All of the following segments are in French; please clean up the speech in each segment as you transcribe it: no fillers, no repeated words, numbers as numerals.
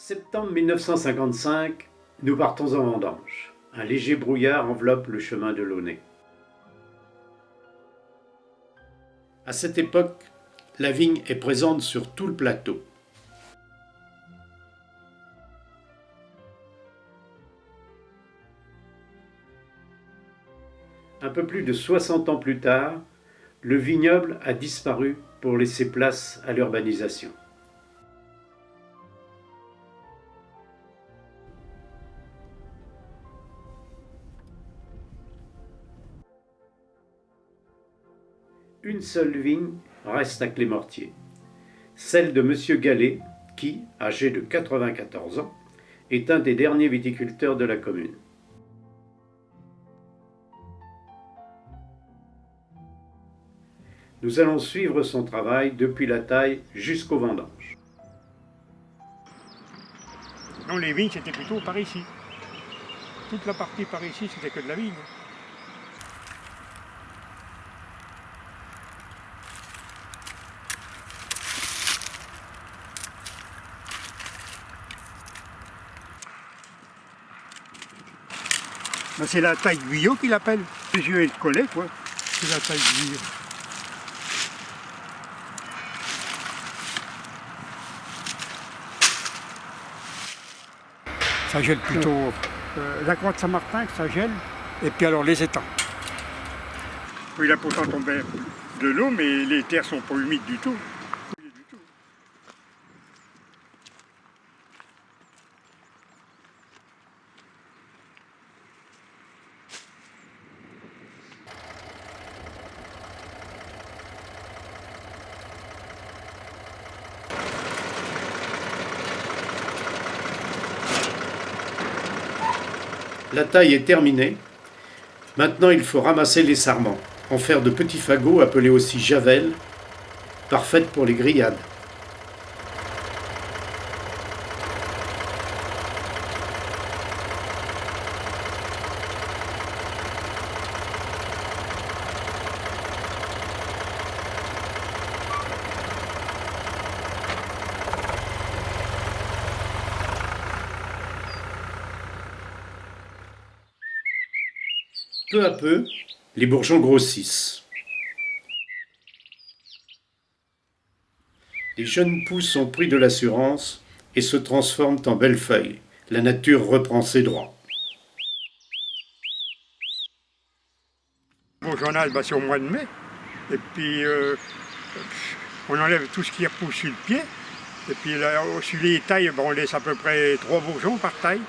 Septembre 1955, nous partons en vendange. Un léger brouillard enveloppe le chemin de Launay. À cette époque, la vigne est présente sur tout le plateau. Un peu plus de 60 ans plus tard, le vignoble a disparu pour laisser place à l'urbanisation. Une seule vigne reste à Clémortier, celle de M. Gallet, qui, âgé de 94 ans, est un des derniers viticulteurs de la commune. Nous allons suivre son travail depuis la taille jusqu'aux vendanges. Non, les vignes, c'était plutôt par ici. Toute la partie par ici, c'était que de la vigne. Ben, c'est la taille de Guyot qu'il appelle. Les yeux et le collet, quoi. C'est la taille de Guyot. Ça gèle plutôt la croix de Saint-Martin, ça gèle, et puis alors les étangs. Il a pourtant tombé de l'eau, mais les terres sont pas humides du tout. La taille est terminée. Maintenant, il faut ramasser les sarments, en faire de petits fagots appelés aussi javelles, parfaites pour les grillades. Peu à peu, les bourgeons grossissent. Les jeunes pousses ont pris de l'assurance et se transforment en belles feuilles. La nature reprend ses droits. Bourgeonnage, ben, c'est au mois de mai. Et puis, on enlève tout ce qui repousse sur le pied. Et puis, là, sur les tailles, ben, on laisse à peu près 3 bourgeons par taille.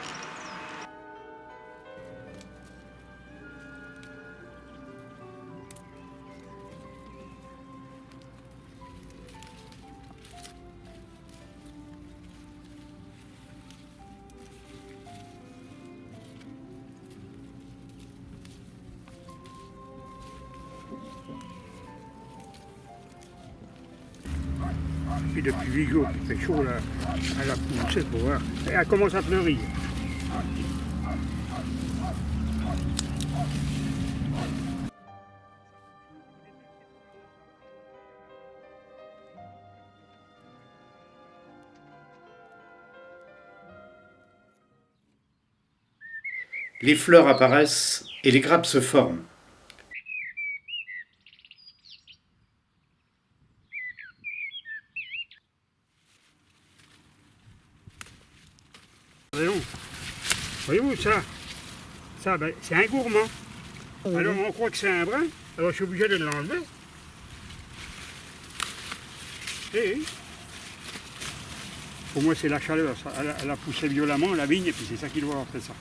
Puis depuis 8 jours, il fait chaud, là, elle a poussé pour voir. Et elle commence à fleurir. Les fleurs apparaissent et les grappes se forment. Voyez-vous ça ben, c'est un gourmand. Alors on croit que c'est un brin, alors je suis obligé de l'enlever. Et pour moi c'est la chaleur, ça. Elle a poussé violemment la vigne et puis c'est ça qui doit rentrer ça.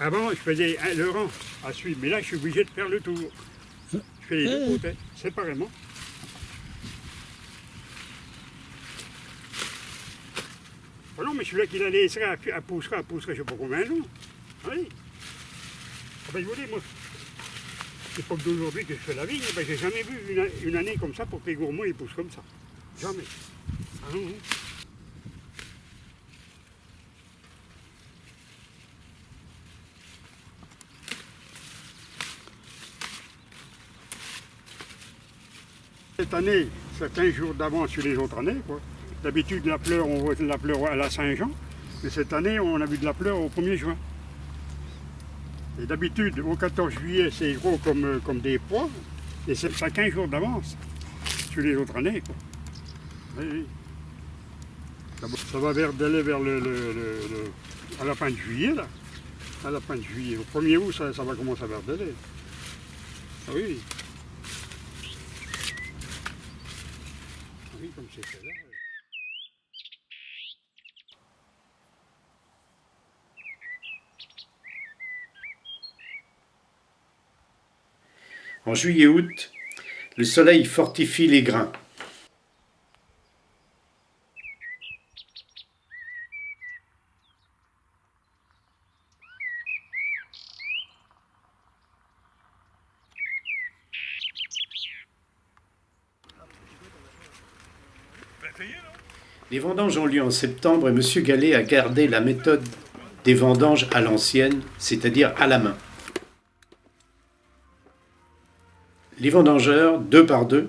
Avant je faisais le rang à suivre, mais là je suis obligé de faire le tour. Je fais les deux côtés, séparément. Oh non, mais celui-là qui la laissera, elle poussera, je ne sais pas combien de jours. Oui. Ah ben, je vous dis, moi, l'époque d'aujourd'hui que je fais la vigne, ben, j'ai jamais vu une année comme ça pour que les gourmands ils poussent comme ça. Jamais. Ah non, non. Cette année, c'est 15 jours d'avance sur les autres années, quoi. D'habitude, la pleure, on voit la pleure à la Saint-Jean, mais cette année, on a vu de la pleure au 1er juin. Et d'habitude, au 14 juillet, c'est gros comme des pois, et ça a 15 jours d'avance sur les autres années, quoi. Oui, oui. Ça va verdeler à la fin de juillet, là. À la fin de juillet. Au 1er août, ça va commencer à verdeler. Ah oui. Ah oui, comme c'est fait là. En juillet-août, le soleil fortifie les grains. Les vendanges ont lieu en septembre et M. Gallet a gardé la méthode des vendanges à l'ancienne, c'est-à-dire à la main. Les vendangeurs, 2 par 2,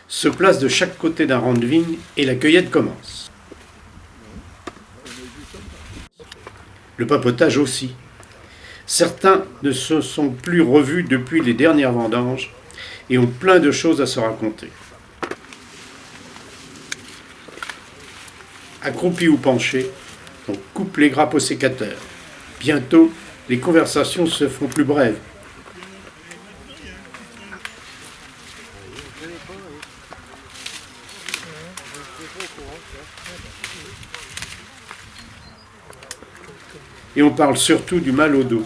se placent de chaque côté d'un rang de vigne et la cueillette commence. Le papotage aussi. Certains ne se sont plus revus depuis les dernières vendanges et ont plein de choses à se raconter. Accroupis ou penchés, on coupe les grappes au sécateur. Bientôt, les conversations se font plus brèves. Et on parle surtout du mal au dos.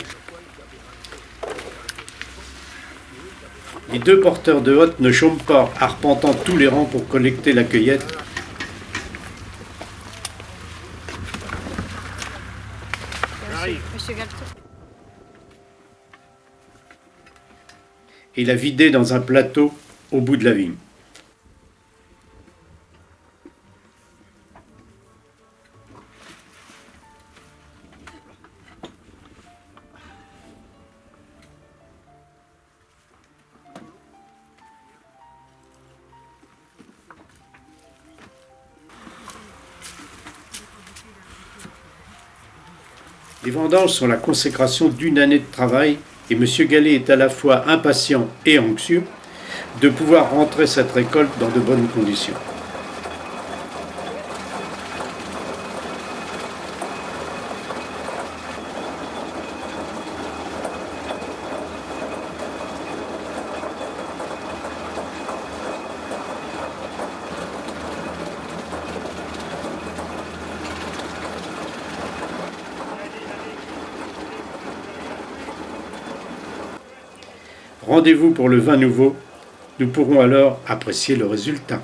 Les 2 porteurs de hotte ne chôment pas, arpentant tous les rangs pour collecter la cueillette. Monsieur Galto. Et la vider dans un plateau au bout de la vigne. Les vendanges sont la consécration d'une année de travail et M. Gallet est à la fois impatient et anxieux de pouvoir rentrer cette récolte dans de bonnes conditions. Rendez-vous pour le vin nouveau, nous pourrons alors apprécier le résultat.